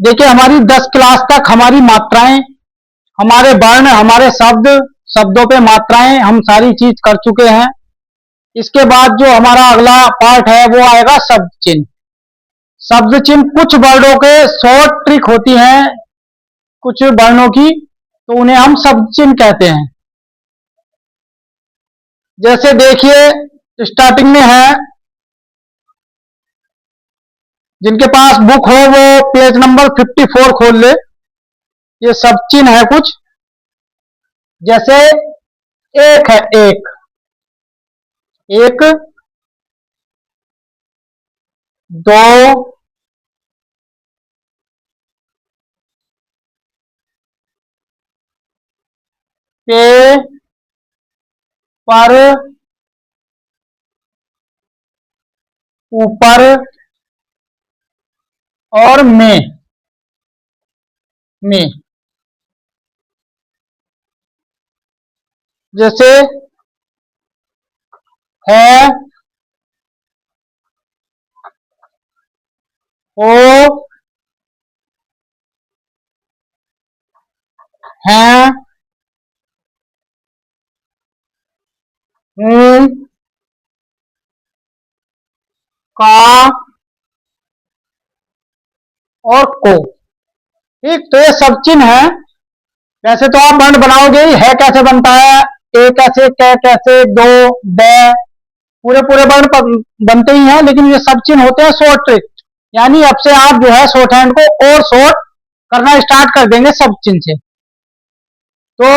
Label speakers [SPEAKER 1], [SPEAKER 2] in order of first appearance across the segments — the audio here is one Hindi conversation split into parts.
[SPEAKER 1] देखिए हमारी 10 क्लास तक हमारी मात्राएं, हमारे वर्ण, हमारे शब्द, शब्दों पे मात्राएं हम सारी चीज कर चुके हैं। इसके बाद जो हमारा अगला पार्ट है वो आएगा शब्द चिन्ह। शब्द चिन्ह कुछ वर्णों के शॉर्ट ट्रिक होती है कुछ वर्णों की, तो उन्हें हम शब्द चिन्ह कहते हैं। जैसे देखिए स्टार्टिंग में है, जिनके पास बुक हो वो पेज नंबर 54 खोल ले। ये शब्द चिन्ह है कुछ, जैसे एक है, एक, एक, दो, पे, पर, ऊपर और में। जैसे है, हो, हैं, हूं, का और को। ठीक, तो ये सब चिन्ह है। वैसे तो आप वर्ण बनाओगे ही, है कैसे बनता है, ए कैसे, क कैसे, दो, ब, पूरे पूरे वर्ण बनते ही हैं, लेकिन ये सब चिन्ह होते हैं शॉर्ट ट्रिक। यानी अब से आप जो है शॉर्ट हैंड को और शॉर्ट करना स्टार्ट कर देंगे सब चिन्ह से। तो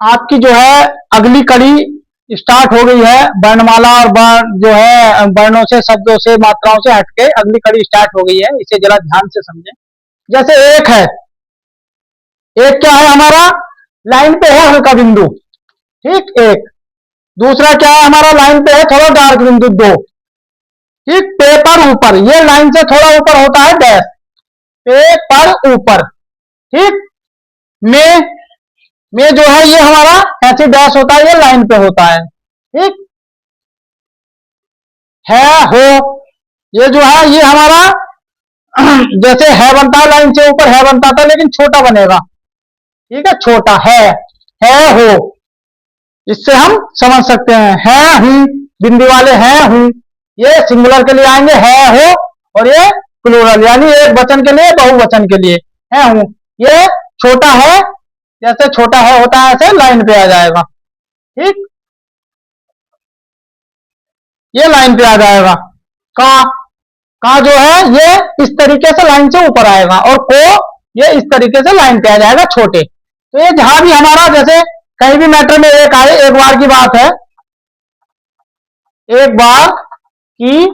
[SPEAKER 1] आपकी जो है अगली कड़ी स्टार्ट हो गई है, वर्णमाला और जो है वर्णों से, शब्दों से, मात्राओं से हटके अगली कड़ी स्टार्ट हो गई है। इसे जरा ध्यान से समझें। जैसे एक है, एक क्या है हमारा, लाइन पे है हल्का बिंदु, ठीक, एक। दूसरा क्या है हमारा, लाइन पे है थोड़ा डार्क बिंदु, दो। ठीक, पे पर ऊपर, ये लाइन से थोड़ा ऊपर होता है डैश, पे पर ऊपर। ठीक, में जो है ये हमारा ऐसे डैश होता है, ये लाइन पे होता है। ठीक, है, हो, ये जो है ये हमारा जैसे है बनता है लाइन से ऊपर, है बनता था, लेकिन छोटा बनेगा। ठीक है, छोटा है, हो, इससे हम समझ सकते हैं। है, हूं, बिंदी वाले हैं, हूं, ये सिंगुलर के लिए आएंगे, है, हो, और ये प्लूरल यानी एक वचन के लिए, बहुवचन के लिए, है, हूं। ये छोटा है, जैसे छोटा है होता है ऐसे लाइन पे आ जाएगा। ठीक, ये लाइन पे आ जाएगा। का जो है ये इस तरीके से लाइन से ऊपर आएगा, और को ये इस तरीके से लाइन पे आ जाएगा, छोटे। तो ये जहां भी हमारा जैसे कहीं भी मैटर में एक आए, एक बार की बात है, एक बार की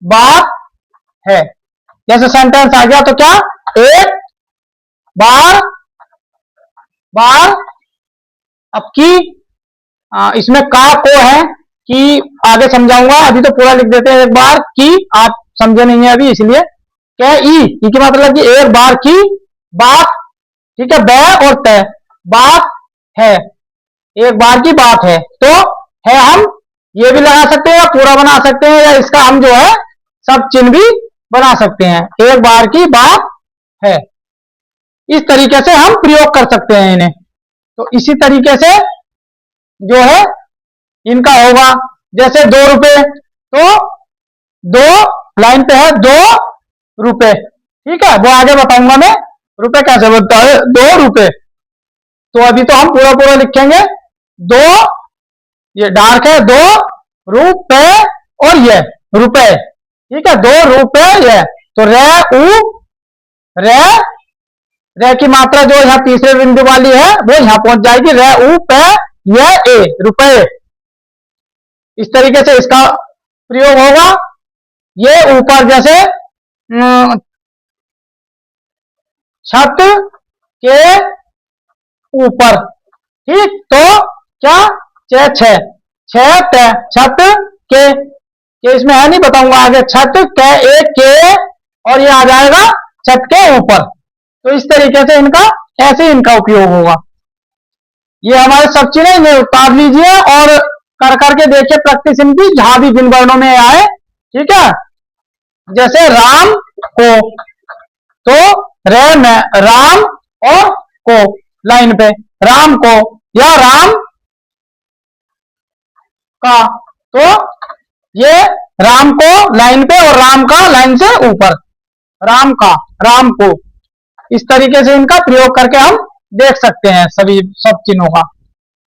[SPEAKER 1] बात है, जैसे सेंटेंस आ गया तो क्या, एक बार, अब की, इसमें का को है कि आगे समझाऊंगा, अभी तो पूरा लिख देते हैं। एक बार की, आप समझे नहीं है अभी इसलिए, क्या ई की मतलब कि एक बार की बात। ठीक है, ब और त, बात है, एक बार की बात है। तो है हम ये भी लगा सकते हैं, या पूरा बना सकते हैं, या इसका हम जो है सब चिन्ह भी बना सकते हैं। एक बार की बात है, इस तरीके से हम प्रयोग कर सकते हैं इन्हें। तो इसी तरीके से जो है इनका होगा। जैसे 2 रुपए, तो दो लाइन पे है, 2 रुपए। ठीक है, वो आगे बताऊंगा मैं रुपए कैसे बनता है, 2 रुपए। तो अभी तो हम पूरा पूरा लिखेंगे, 2, ये डार्क है, 2 रुपए और ये रुपए। ठीक है, 2 रुपए ये, तो रे की मात्रा जो यहाँ तीसरे बिंदु वाली है वो यहाँ पहुंच जाएगी, रे ऊ पे ये ए, रुपए। इस तरीके से इसका प्रयोग होगा। ये ऊपर जैसे छत के ऊपर। ठीक, तो क्या, छत के, इसमें है नहीं, बताऊंगा आगे। छत के, एक के, और ये आ जाएगा छत के ऊपर। तो इस तरीके से इनका, ऐसे इनका उपयोग होगा। ये हमारे सब चीजें इन्हें उतार लीजिए और कर करके देखिए प्रैक्टिस इनकी, जहां भी जिन वर्णों में आए। ठीक है, जैसे राम को, तो रे में राम और को लाइन पे, राम को या राम का, तो ये राम को लाइन पे और राम का लाइन से ऊपर, राम का, राम को, इस तरीके से इनका प्रयोग करके हम देख सकते हैं सभी सब चिन्हों का।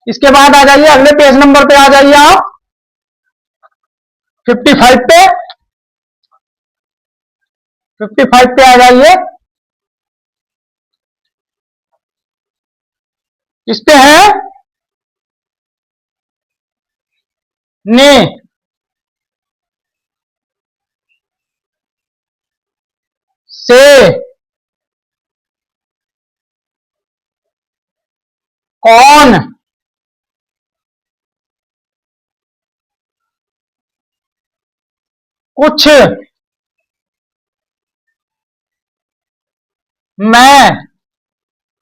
[SPEAKER 1] इसके बाद आ जाइए अगले पेज नंबर पे, आ जाइए आप 55 पे, 55 पे आ जाइए। इस पे है ने, से, कौन, कुछ, मैं,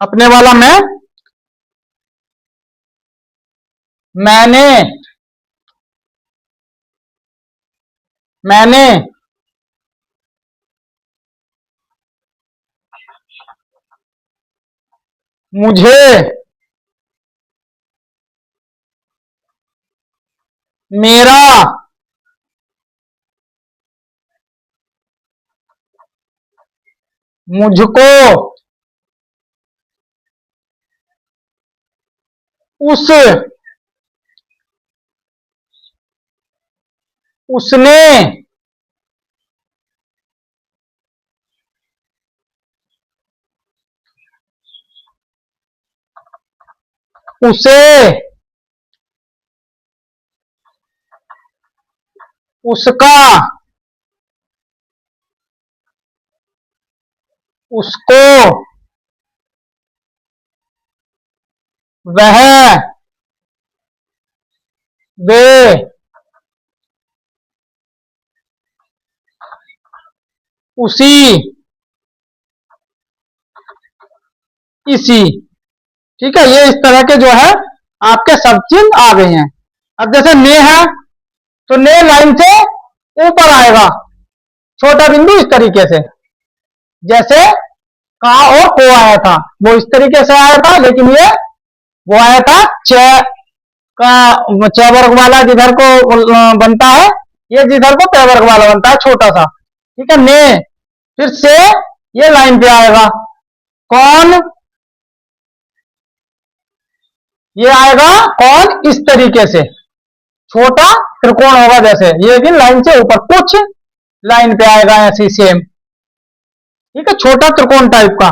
[SPEAKER 1] अपने वाला मैं, मैंने, मैंने, मुझे, मेरा, मुझको, उस, उसने, उसे, उसका, उसको, वह, वे, उसी, इसी। ठीक है, ये इस तरह के जो है आपके सब चिन्ह आ गए हैं। अब जैसे ने है तो ने लाइन से ऊपर आएगा, छोटा बिंदु इस तरीके से, जैसे का और को आया था वो इस तरीके से आया था, लेकिन ये वो आया था च का, च वर्ग वाला जिधर को बनता है, ये जिधर को प वर्ग वाला बनता है छोटा सा। ठीक है, ने, फिर से ये लाइन पे आएगा, कौन, ये आएगा कौन इस तरीके से, छोटा त्रिकोण होगा जैसे, ये भी लाइन से ऊपर, कुछ लाइन पे आएगा ऐसी सेम। ठीक है, छोटा त्रिकोण टाइप का।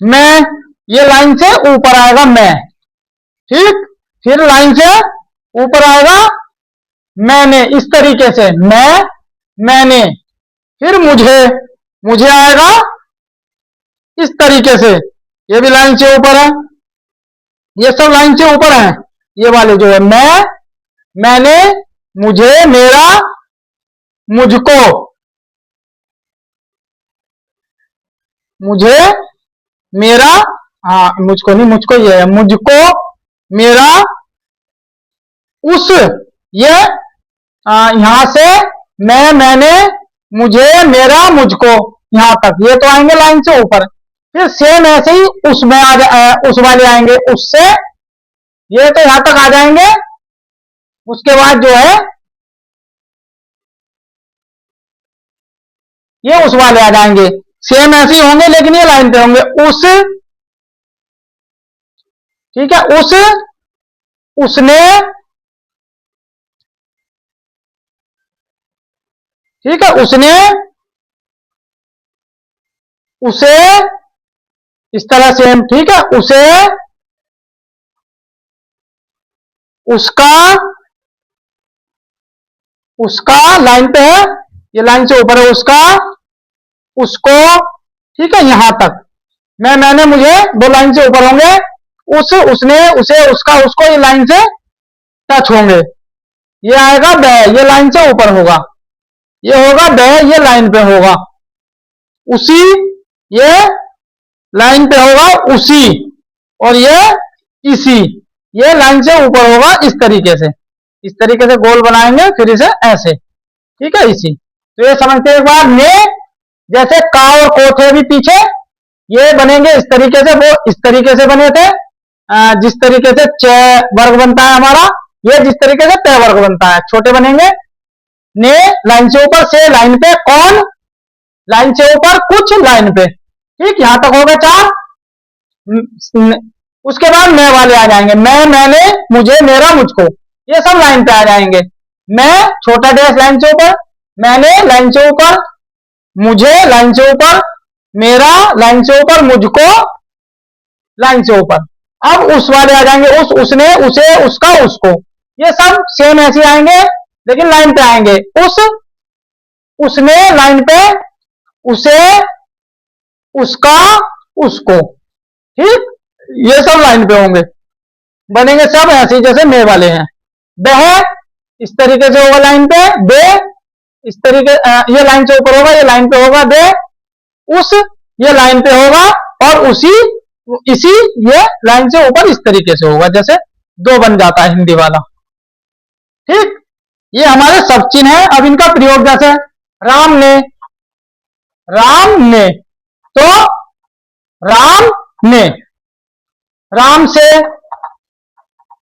[SPEAKER 1] मैं, ये लाइन से ऊपर आएगा मैं। ठीक, फिर लाइन से ऊपर आएगा मैंने इस तरीके से, मैं, मैंने, फिर मुझे, मुझे आएगा इस तरीके से, ये भी लाइन से ऊपर है, ये सब लाइन से ऊपर है, ये वाले जो है मैं, मैंने, मुझे, मेरा, मुझको, मुझे, मेरा, हाँ मुझको नहीं, मुझको ये है, मुझको, मेरा, उस, ये यहां से मैं, मैंने, मुझे, मेरा, मुझको, यहां तक ये तो आएंगे लाइन से ऊपर। फिर सेम ऐसे ही उसमें उस वाले आएंगे, उससे ये तो यहां तक आ जाएंगे। उसके बाद जो है ये उस वाले आ जाएंगे, सेम ऐसे ही होंगे लेकिन ये लाइन पे होंगे, उस, ठीक है, उस, उसने, ठीक है, उसने, उसे, इस तरह सेम। ठीक है, उसे, उसका, उसका लाइन पे है, ये लाइन से ऊपर है, उसका, उसको, ठीक है, यहां तक मैं, मैंने, मुझे दो लाइन से ऊपर होंगे, उस, उसने, उसे, उसका, उसको ये लाइन से टच होंगे, ये आएगा ब, ये लाइन से ऊपर होगा, ये होगा ब, ये लाइन पे होगा, उसी, ये लाइन पे होगा, उसी, और ये इसी, ये लाइन से ऊपर होगा इस तरीके से, इस तरीके से गोल बनाएंगे, फिर इसे ऐसे। ठीक है, इसी। तो ये समझते हैं एक बार, ने जैसे का और को थे भी पीछे, ये बनेंगे इस तरीके से, वो इस तरीके से बने थे। जिस तरीके से च वर्ग बनता है हमारा, ये जिस तरीके से त वर्ग बनता है, छोटे बनेंगे। ने लाइन से ऊपर, से लाइन पे, कौन लाइन से ऊपर, कुछ लाइन पे। ठीक, यहां तक होगा 4। उसके बाद मैं वाले आ जाएंगे, मैं, मैंने, मुझे, मेरा, मुझको, ये सब लाइन पे आ जाएंगे। मैं छोटा डैश लाइन से ऊपर, मैंने लाइन से ऊपर, मुझे लाइन से ऊपर, मेरा लाइन से ऊपर, मुझको लाइन से ऊपर। अब उस वाले आ जाएंगे, उस, उसने, उसे, उसका, उसको, ये सब सेम ऐसे आएंगे लेकिन लाइन पे आएंगे। उस, उसने लाइन पे, उसे, उसका, उसको। ठीक, ये सब लाइन पे होंगे, बनेंगे सब ऐसे जैसे मैं वाले हैं। वह इस तरीके से होगा लाइन पे, बे इस तरीके, ये लाइन से ऊपर होगा, ये लाइन पे होगा, बे उस, ये लाइन पे होगा, और उसी, इसी, ये लाइन से ऊपर इस तरीके से होगा, जैसे 2 बन जाता है हिंदी वाला। ठीक, ये हमारे सब चिन्ह है। अब इनका प्रयोग जैसे राम ने, राम ने, तो राम ने, राम से,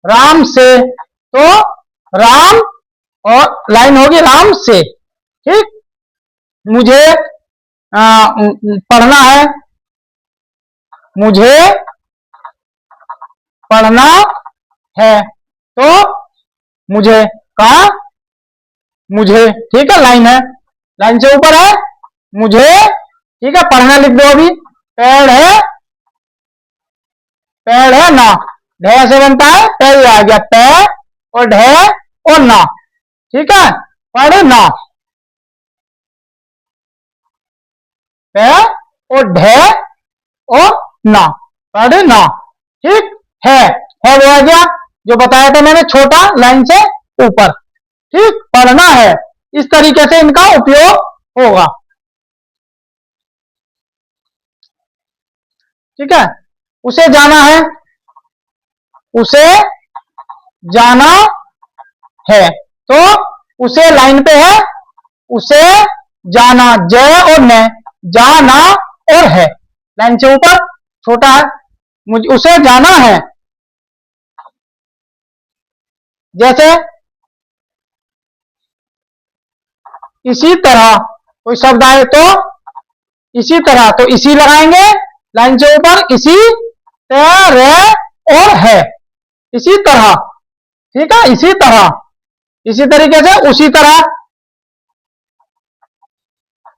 [SPEAKER 1] राम से, तो राम, और लाइन होगी राम से। ठीक, मुझे पढ़ना है, मुझे पढ़ना है, तो मुझे, कहा, मुझे। ठीक है, लाइन है, लाइन से ऊपर है, मुझे। ठीक है, पढ़ना लिख दो अभी। पेड़ है, पेड़ है ना, ढे से बनता है, पेड़ आ गया, पे और ढे और ना। ठीक है, पढ़ना, पे और ढे और ना, पढ़ना। ठीक है वो आ गया, जो बताया था मैंने, छोटा लाइन से ऊपर। ठीक, पढ़ना है, इस तरीके से इनका उपयोग होगा। ठीक है, उसे जाना है, उसे जाना है, तो उसे लाइन पे है, उसे जाना, जय और न, जाना और है, लाइन से ऊपर, छोटा है, मुझे उसे जाना है। जैसे इसी तरह कोई शब्द आए तो इसी तरह, तो इसी लगाएंगे लाइन से ऊपर, इसी तरह और है, इसी तरह। ठीक है, इसी तरह, इसी तरीके से, उसी तरह,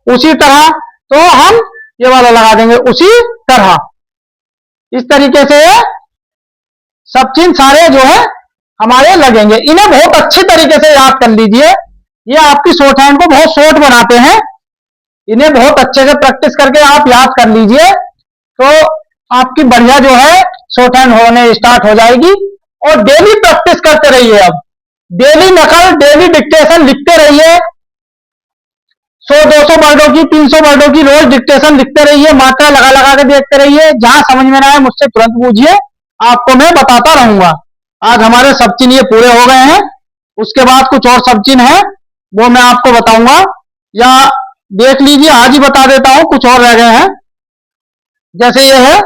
[SPEAKER 1] उसी तरह, तो हम ये वाला लगा देंगे, उसी तरह। इस तरीके से सब चीज सारे जो है हमारे लगेंगे। इन्हें बहुत अच्छी तरीके से याद कर लीजिए, ये आपकी शॉर्ट हैंड को बहुत शॉर्ट बनाते हैं। इन्हें बहुत अच्छे से प्रैक्टिस करके आप याद कर लीजिए, तो आपकी बढ़िया जो है शॉर्ट हैंड होने स्टार्ट हो जाएगी। और डेली प्रैक्टिस करते रहिए, अब डेली नकल, डेली डिक्टेशन लिखते रहिए। 100-200 वर्डों की, 300 वर्डों की रोज डिक्टेशन लिखते रहिए, मात्रा लगा लगा के देखते रहिए। जहां समझ में ना आए मुझसे तुरंत पूछिए, आपको मैं बताता रहूंगा। आज हमारे सब चिन्ह ये पूरे हो गए हैं, उसके बाद कुछ और सब चिन्ह है, वो मैं आपको बताऊंगा, या देख लीजिए, आज ही बता देता हूं, कुछ और रह गए हैं। जैसे ये है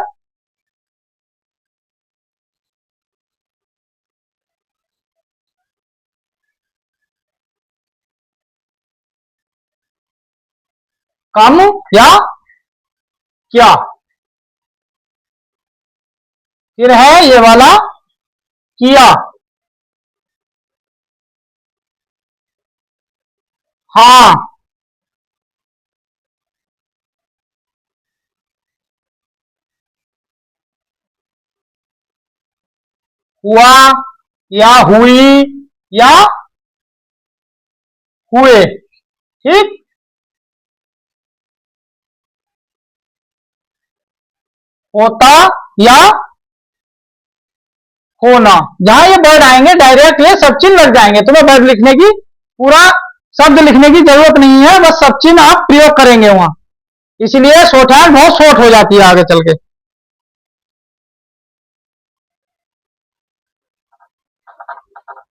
[SPEAKER 1] कम या क्या, फिर है ये वाला किया, हाँ, हुआ, या हुई, या हुए। ठीक, होता या होना। जहां ये वर्ड आएंगे डायरेक्ट ये सब चिन्ह लग जाएंगे, तुम्हें वर्ड लिखने की, पूरा शब्द लिखने की जरूरत नहीं है, बस सब चिन्ह आप प्रयोग करेंगे वहां। इसलिए शॉर्ट हैंड बहुत शॉर्ट हो जाती है आगे चल के।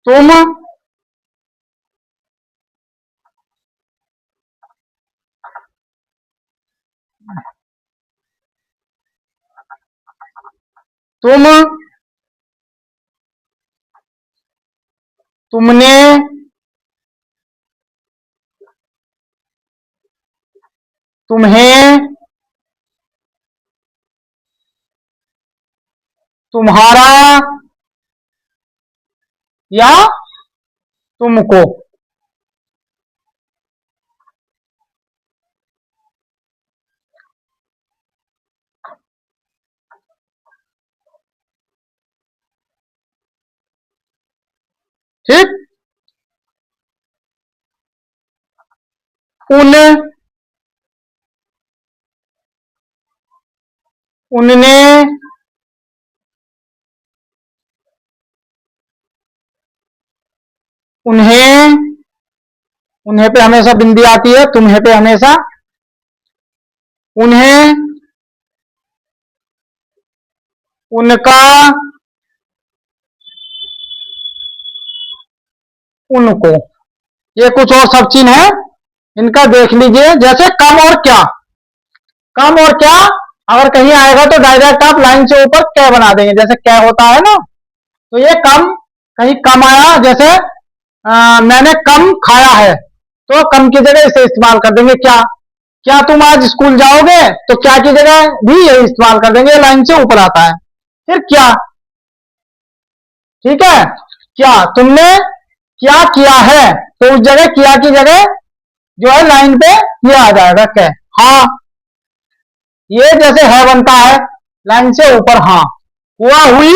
[SPEAKER 1] तुम, तुम, तुमने, तुम्हें, तुम्हारा या तुमको। ठीक। उन, उनने, उन्हें, उन्हें पे हमेशा बिंदी आती है, तुम्हें पे हमेशा, उन्हें, उनका, उनको। ये कुछ और सब चिन्ह है, इनका देख लीजिए। जैसे कम और क्या, कम और क्या अगर कहीं आएगा तो डायरेक्ट आप लाइन से ऊपर क्या बना देंगे, जैसे क्या होता है ना। तो ये कम, कहीं कम आया, जैसे मैंने कम खाया है, तो कम की जगह इसे इस्तेमाल कर देंगे क्या। क्या तुम आज स्कूल जाओगे, तो क्या की जगह भी यही इस्तेमाल कर देंगे, लाइन से ऊपर आता है। फिर क्या, ठीक है। क्या तुमने क्या किया है, तो उस जगह किया की जगह जो है लाइन पे ये आ जाएगा क्या। हाँ, ये जैसे है बनता है लाइन से ऊपर हाँ। हुआ, हुई,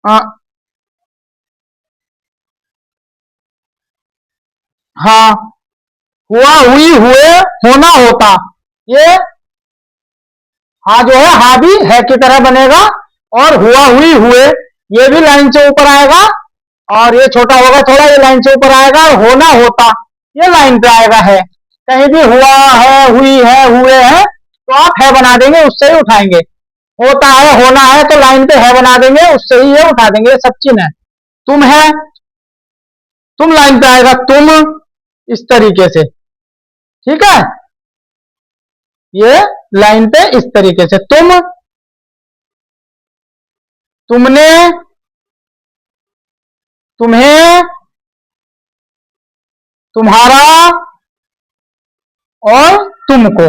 [SPEAKER 1] आ, हाँ, हुआ, हुई, हुए, होना, होता। ये हाँ जो है हाँ भी है की तरह बनेगा, और हुआ, हुई, हुए ये भी लाइन से ऊपर आएगा, और ये छोटा होगा थोड़ा, ये लाइन से ऊपर आएगा, और होना, होता ये लाइन पे आएगा है। कहीं भी हुआ है, हुई है, हुए हैं, तो आप है बना देंगे, उससे ही उठाएंगे। होता है, होना है, तो लाइन पे है बना देंगे, उससे ही ये उठा देंगे, ये सब चिन्ह है। तुम है, तुम लाइन पे आएगा, तुम इस तरीके से, ठीक है। ये लाइन पे इस तरीके से, तुम, तुमने, तुम्हें, तुम्हारा और तुमको,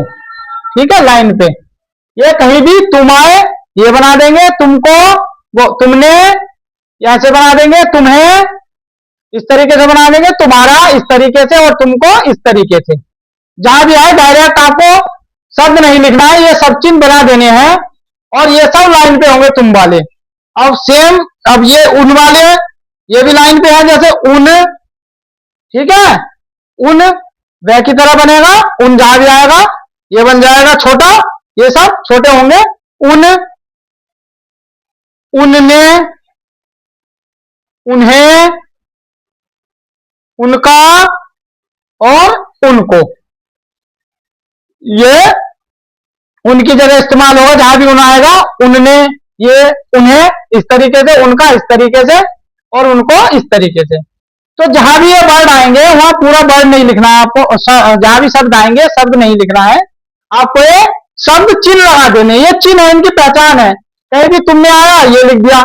[SPEAKER 1] ठीक है, लाइन पे। ये कहीं भी तुम आए ये बना देंगे, तुमको वो तुमने यहां से बना देंगे, तुम्हें इस तरीके से बना देंगे, तुम्हारा इस तरीके से, और तुमको इस तरीके से। जहां भी आए डायरेक्ट आपको शब्द नहीं लिखना है, ये सब चिन्ह बना देने हैं, और ये सब लाइन पे होंगे तुम वाले। अब सेम, अब ये उन वाले, ये भी लाइन पे है, जैसे उन, ठीक है, उन वह की तरह बनेगा, उन जहां भी आएगा ये बन जाएगा छोटा, ये सब छोटे होंगे। उन, उनने, उन्हें, उनका और उनको। ये उनकी जगह इस्तेमाल होगा, जहां भी उन आएगा, उनने, ये उन्हें इस तरीके से, उनका इस तरीके से, और उनको इस तरीके से। तो जहां भी ये वर्ड आएंगे वहां पूरा वर्ड नहीं लिखना है आपको, जहां भी शब्द आएंगे शब्द नहीं लिखना है आपको, ये शब्द चिन्ह लगा देने, ये चिन्ह है, इनकी पहचान है। कहीं भी तुमने आया ये लिख दिया,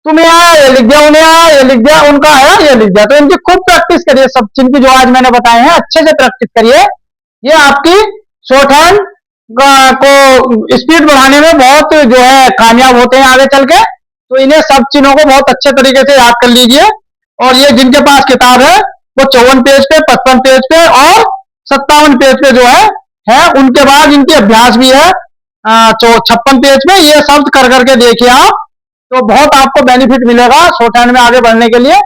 [SPEAKER 1] तुम्हें आया ये लिख दिया, उन्हें आया ये लिख दिया, उनका आया ये लिख दिया। तो इनकी खूब प्रैक्टिस करिए, सब चिन्ह की जो आज मैंने बताए हैं अच्छे से प्रैक्टिस करिए। ये आपकी शॉर्ट हैंड को स्पीड बढ़ाने में बहुत जो है कामयाब होते हैं आगे चल के। तो इन्हें सब चिन्हों को बहुत अच्छे तरीके से याद कर लीजिए। और ये जिनके पास किताब है वो 54 पेज पे, 55 पेज पे और 57 पेज पे जो है उनके बाद इनकी अभ्यास भी है 56 पेज पे। ये शब्द कर करके देखिए आप, तो बहुत आपको बेनिफिट मिलेगा शॉर्ट हैंड में आगे बढ़ने के लिए।